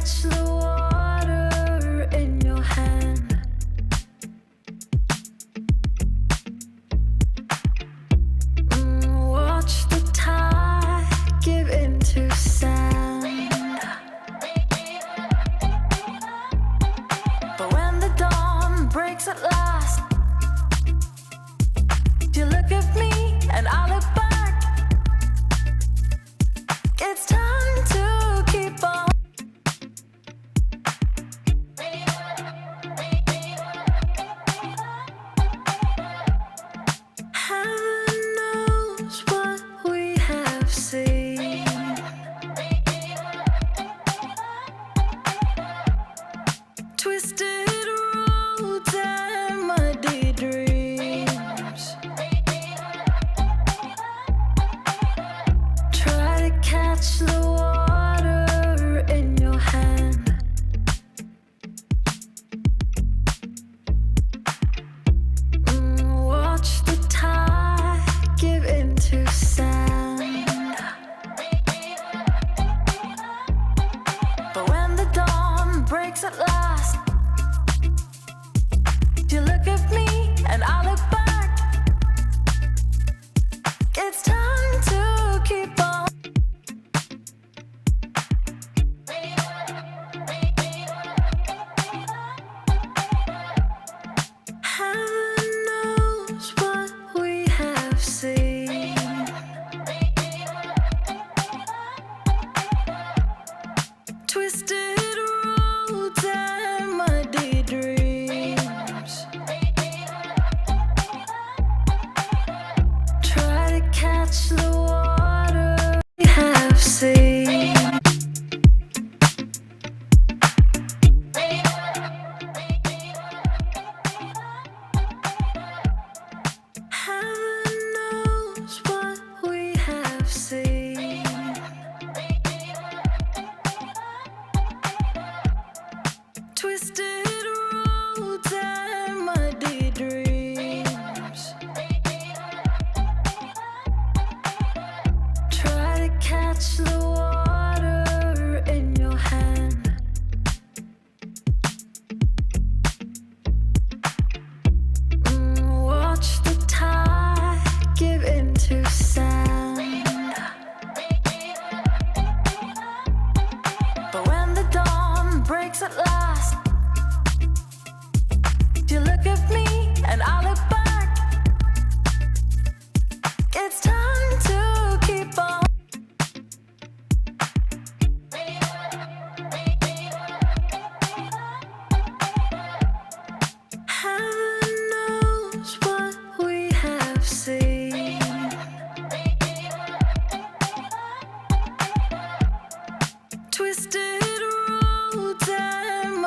catch the water in your hand. Watch the tide give into sand. But when the dawn breaks at last, you look at me and I look back. It's time to keep on. Heaven knows what we have seen. Twisted roads and muddy dreams. Try to catch the water in your hand. Watch the tide give into sand. But when the dawn breaks at last, you look at me and I look back. It's time to keep on. Heaven knows what we have seen. Twisted roads and muddy dreams. Try to catch the water we have seen. Heaven knows what we have seen. Twisted roads and muddy dreams. Try to catch the water in your hand. Watch the tide give into sand. But when the dawn breaks at last, you look at me and I look back. It's time to keep on. Heaven knows what we have seen. Twisted roads and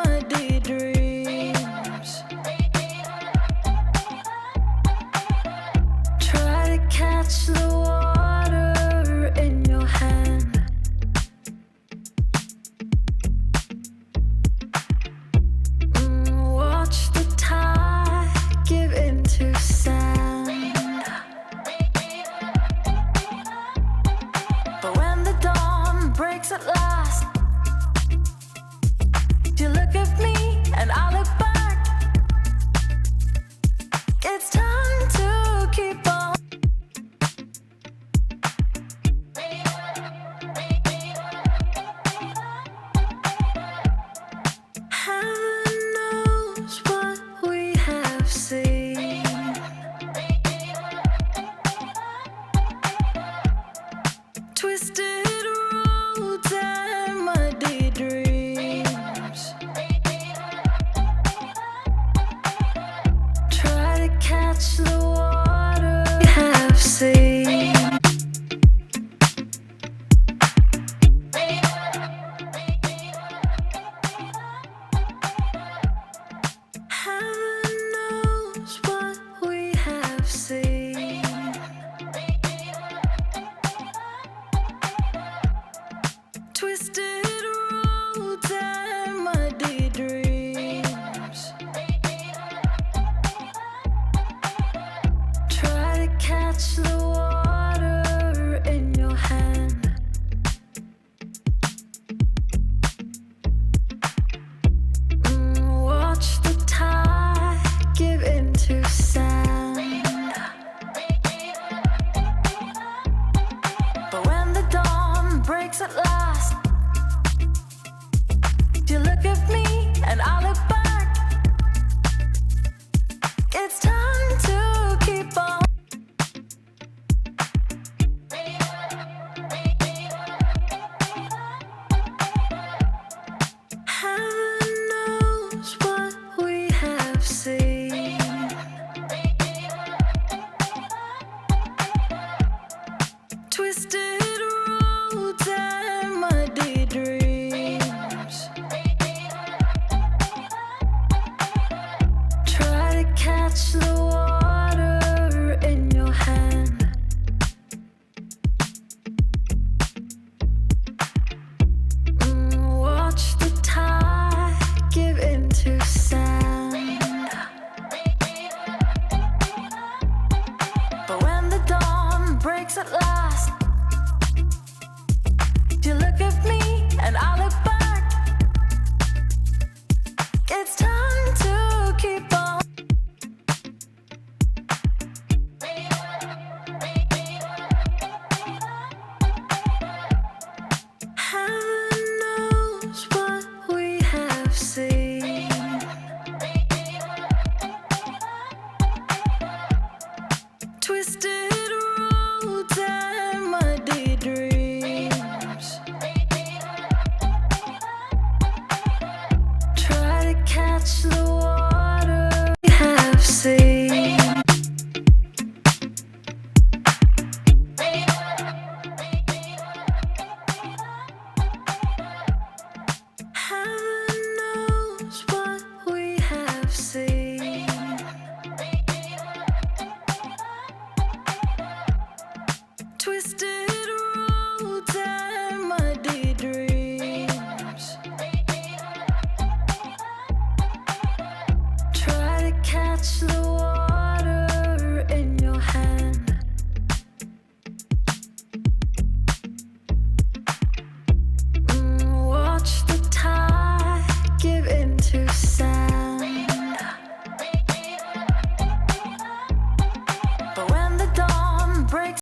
Watch the